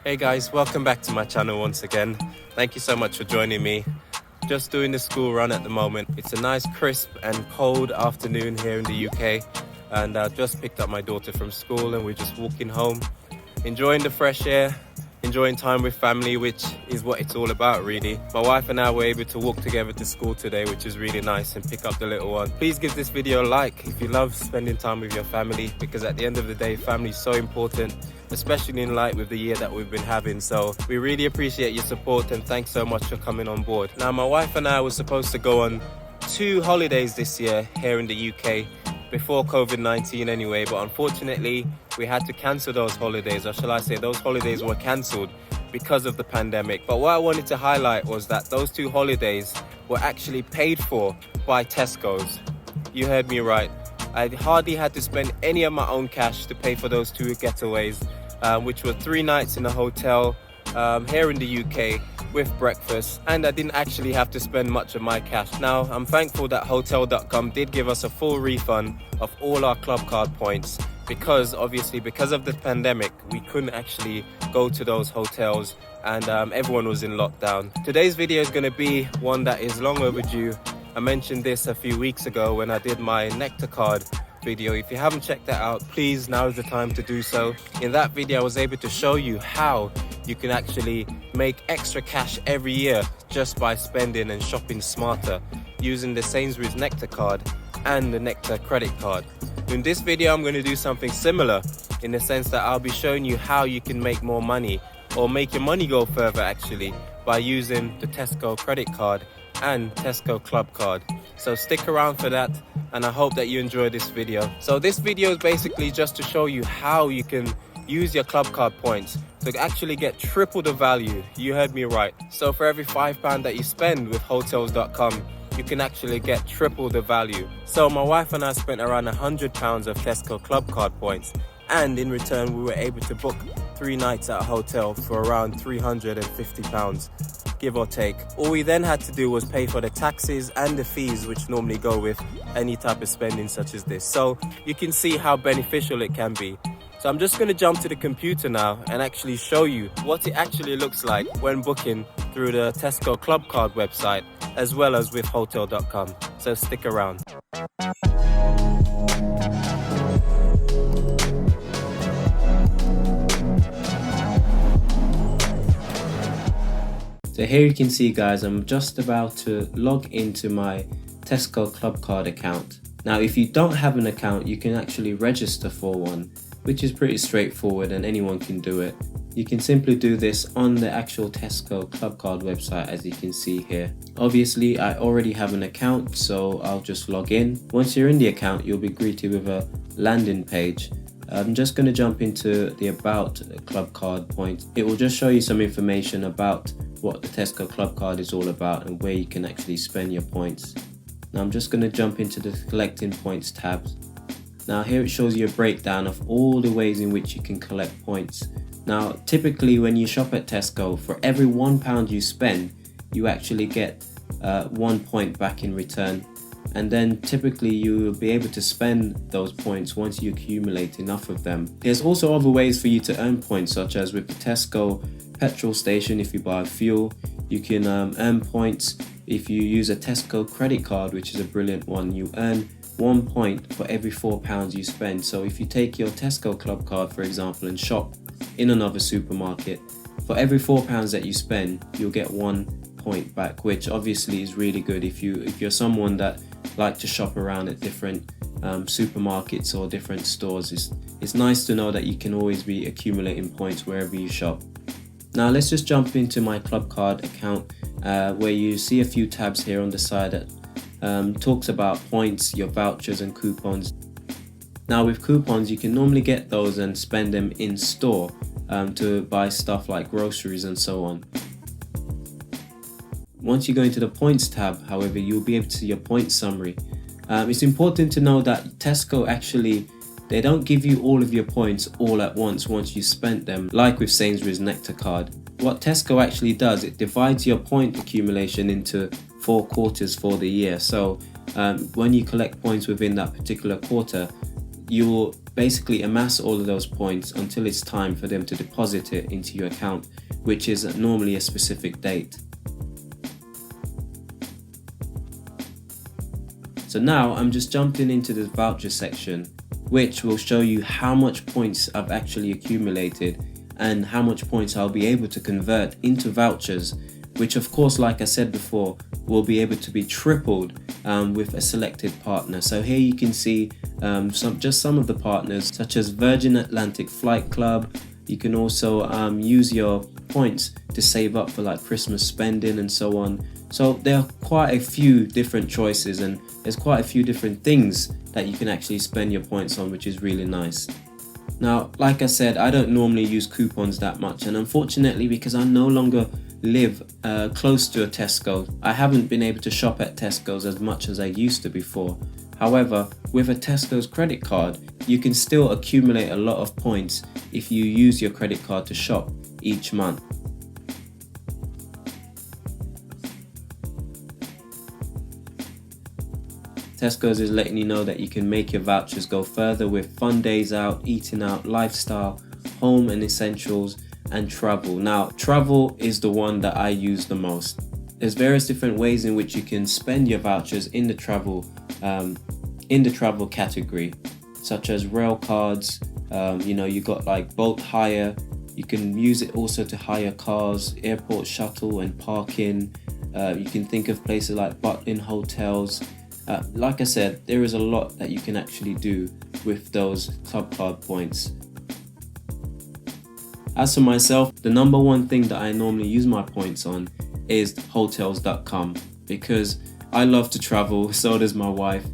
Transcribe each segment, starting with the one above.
Hey guys, welcome back to my channel once again. Thank you so much for joining me. Just doing the school run at the moment. It's a nice crisp and cold afternoon here in the UK, and I just picked up my daughter from school and we're just walking home, enjoying the fresh air, enjoying time with family, which is what it's all about really. My wife and I were able to walk together to school today, which is really nice, and pick up the little one. Please give this video a like if you love spending time with your family, because at the end of the day, family is so important, especially in light with the year that we've been having. So we really appreciate your support and thanks so much for coming on board. Now, my wife and I were supposed to go on 2 holidays this year here in the UK, before COVID-19 anyway, but unfortunately we had to cancel those holidays, or shall I say those holidays were cancelled because of the pandemic. But what I wanted to highlight was that those 2 holidays were actually paid for by Tesco's. You heard me right. I hardly had to spend any of my own cash to pay for those 2 getaways, which were 3 nights in a hotel here in the UK with breakfast, and I didn't actually have to spend much of my cash. Now, I'm thankful that hotel.com did give us a full refund of all our club card points, because obviously because of the pandemic we couldn't actually go to those hotels, and everyone was in lockdown. Today's video is going to be one that is long overdue. I mentioned this a few weeks ago when I did my Nectar card video. If you haven't checked that out, please, now is the time to do so. In that video I was able to show you how you can actually make extra cash every year just by spending and shopping smarter using the Sainsbury's Nectar card and the Nectar credit card. In this video I'm going to do something similar, in the sense that I'll be showing you how you can make more money, or make your money go further actually, by using the Tesco credit card and Tesco Club Card. So stick around for that, and I hope that you enjoy this video. So this video is basically just to show you how you can use your club card points to actually get triple the value. You heard me right. So for every £5 that you spend with hotels.com, you can actually get triple the value. So my wife and I spent around £100 of Tesco Club Card points, and in return we were able to book 3 nights at a hotel for around £350, give or take. All we then had to do was pay for the taxes and the fees which normally go with any type of spending such as this. So you can see how beneficial it can be. So I'm just going to jump to the computer now and actually show you what it actually looks like when booking through the Tesco Club Card website, as well as with hotel.com. So stick around. So here you can see, guys, I'm just about to log into my Tesco Club Card account. Now, if you don't have an account, you can actually register for one, which is pretty straightforward and anyone can do it. You can simply do this on the actual Tesco Club Card website, as you can see here. Obviously, I already have an account, so I'll just log in. Once you're in the account, you'll be greeted with a landing page. I'm just going to jump into the About Club Card point. It will just show you some information about what the Tesco Club Card is all about and where you can actually spend your points. Now I'm just going to jump into the Collecting Points tab. Now here it shows you a breakdown of all the ways in which you can collect points. Now typically when you shop at Tesco, for every £1 you spend, you actually get 1 point back in return. And then typically you will be able to spend those points once you accumulate enough of them. There's also other ways for you to earn points, such as with the Tesco petrol station. If you buy fuel, you can earn points. If you use a Tesco credit card, which is a brilliant one, you earn 1 point for every £4 you spend. So if you take your Tesco Club Card, for example, and shop in another supermarket, for every £4 that you spend, you'll get 1 point back, which obviously is really good if you're someone that like to shop around at different supermarkets or different stores. It's nice to know that you can always be accumulating points wherever you shop. Now let's just jump into my Club Card account, where you see a few tabs here on the side that talks about points, your vouchers and coupons. Now with coupons, you can normally get those and spend them in store to buy stuff like groceries and so on. Once you go into the points tab, however, you'll be able to see your points summary. It's important to know that Tesco actually, they don't give you all of your points all at once you spent them, like with Sainsbury's Nectar card. What Tesco actually does, it divides your point accumulation into 4 quarters for the year. So when you collect points within that particular quarter, you will basically amass all of those points until it's time for them to deposit it into your account, which is normally a specific date. So now I'm just jumping into the voucher section, which will show you how much points I've actually accumulated and how much points I'll be able to convert into vouchers, which of course, like I said before, will be able to be tripled with a selected partner. So here you can see some of the partners, such as Virgin Atlantic Flight Club. You can also use your points to save up for like Christmas spending and so on. So there are quite a few different choices, and there's quite a few different things that you can actually spend your points on, which is really nice. Now, like I said, I don't normally use coupons that much, and unfortunately, because I no longer live close to a Tesco, I haven't been able to shop at Tesco's as much as I used to before. However, with a Tesco's credit card, you can still accumulate a lot of points if you use your credit card to shop each month. Tesco's is letting you know that you can make your vouchers go further with fun days out, eating out, lifestyle, home and essentials, and travel. Now, travel is the one that I use the most. There's various different ways in which you can spend your vouchers in the travel category, such as rail cards. You got like boat hire. You can use it also to hire cars, airport shuttle and parking. You can think of places like Butlin hotels. Like I said, there is a lot that you can actually do with those club card points. As for myself, the number one thing that I normally use my points on is hotels.com, because I love to travel, so does my wife.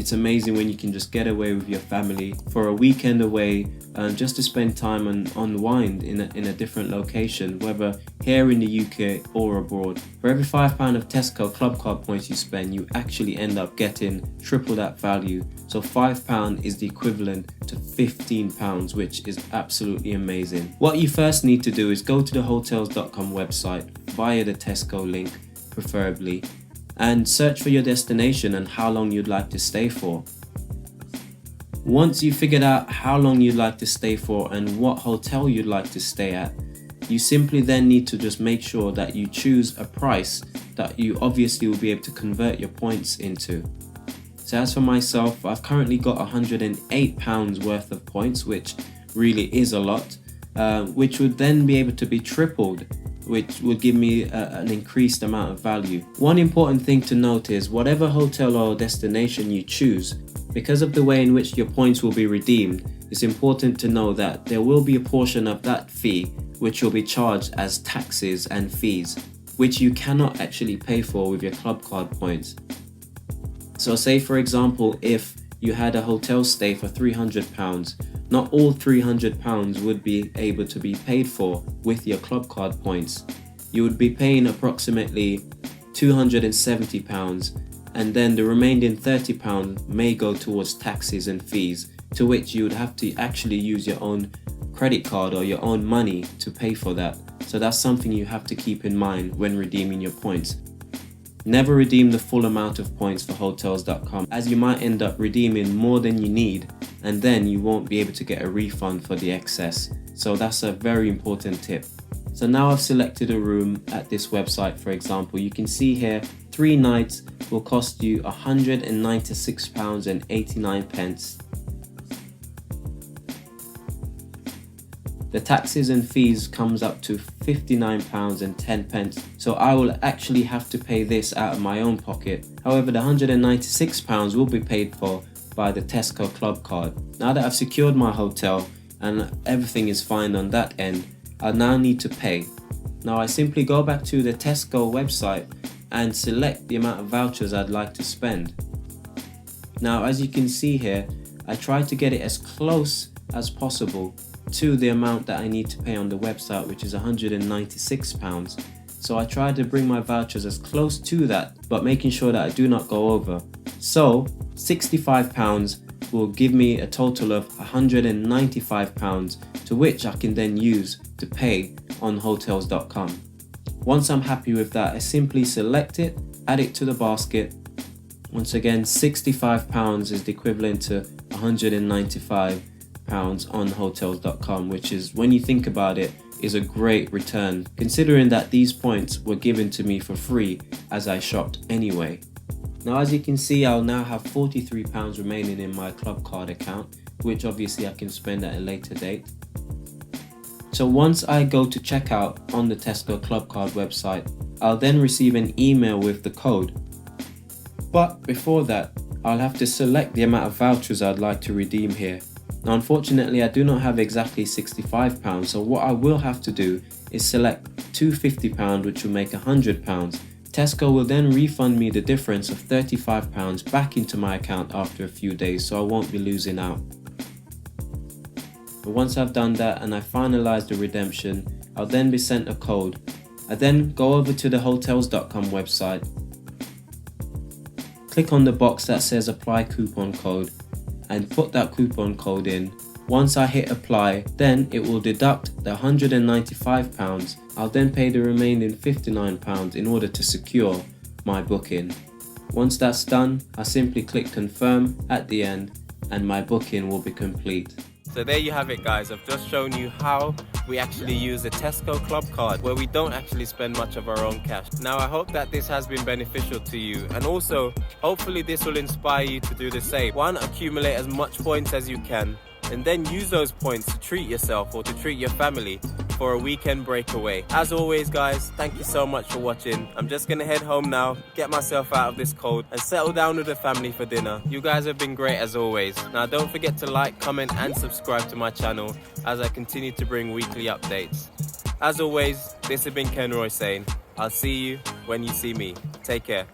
It's amazing when you can just get away with your family for a weekend away, just to spend time and unwind in a different location, whether here in the UK or abroad. For every £5 of Tesco Club Card points you spend, you actually end up getting triple that value. So £5 is the equivalent to £15, which is absolutely amazing. What you first need to do is go to the hotels.com website via the Tesco link, preferably, and search for your destination and how long you'd like to stay for. Once you've figured out how long you'd like to stay for and what hotel you'd like to stay at, you simply then need to just make sure that you choose a price that you obviously will be able to convert your points into. So as for myself, I've currently got £108 worth of points, which really is a lot, which would then be able to be tripled, which will give me an increased amount of value. One important thing to note is whatever hotel or destination you choose, because of the way in which your points will be redeemed, it's important to know that there will be a portion of that fee which will be charged as taxes and fees, which you cannot actually pay for with your club card points. So say for example, if you had a hotel stay for £300, not all £300 would be able to be paid for with your club card points. You would be paying approximately £270, and then the remaining £30 may go towards taxes and fees, to which you would have to actually use your own credit card or your own money to pay for that. So that's something you have to keep in mind when redeeming your points. Never redeem the full amount of points for hotels.com, as you might end up redeeming more than you need, and then you won't be able to get a refund for the excess. So that's a very important tip. So now I've selected a room at this website. For example, you can see here 3 nights will cost you £196.89. The taxes and fees comes up to £59.10, so I will actually have to pay this out of my own pocket. However, the £196 will be paid for by the Tesco Club Card. Now that I've secured my hotel and everything is fine on that end, I now need to pay. Now I simply go back to the Tesco website and select the amount of vouchers I'd like to spend. Now as you can see here, I try to get it as close as possible to the amount that I need to pay on the website, which is £196. So I try to bring my vouchers as close to that, but making sure that I do not go over. So £65 will give me a total of £195, to which I can then use to pay on hotels.com. Once I'm happy with that, I simply select it, add it to the basket. Once again, £65 is the equivalent to £195 on hotels.com, which is, when you think about it, is a great return, considering that these points were given to me for free as I shopped anyway. Now, as you can see, I'll now have £43 remaining in my club card account, which obviously I can spend at a later date. So once I go to checkout on the Tesco CLUBCARD website, I'll then receive an email with the code. But before that, I'll have to select the amount of vouchers I'd like to redeem here. Now, unfortunately, I do not have exactly £65, so what I will have to do is select two £50, which will make £100. Tesco will then refund me the difference of £35 back into my account after a few days, so I won't be losing out. But once I've done that and I finalize the redemption, I'll then be sent a code. I then go over to the hotels.com website, click on the box that says apply coupon code, and put that coupon code in. Once I hit apply, then it will deduct the £195. I'll then pay the remaining £59 in order to secure my booking. Once that's done, I simply click confirm at the end and my booking will be complete. So there you have it, guys. I've just shown you how we actually use the Tesco Club Card, where we don't actually spend much of our own cash. Now, I hope that this has been beneficial to you, and also hopefully this will inspire you to do the same. One, accumulate as much points as you can, and then use those points to treat yourself or to treat your family for a weekend breakaway. As always, guys, thank you so much for watching. I'm just gonna head home now, get myself out of this cold, and settle down with the family for dinner. You guys have been great as always. Now, don't forget to like, comment, and subscribe to my channel as I continue to bring weekly updates. As always, this has been Kenroy saying, I'll see you when you see me. Take care.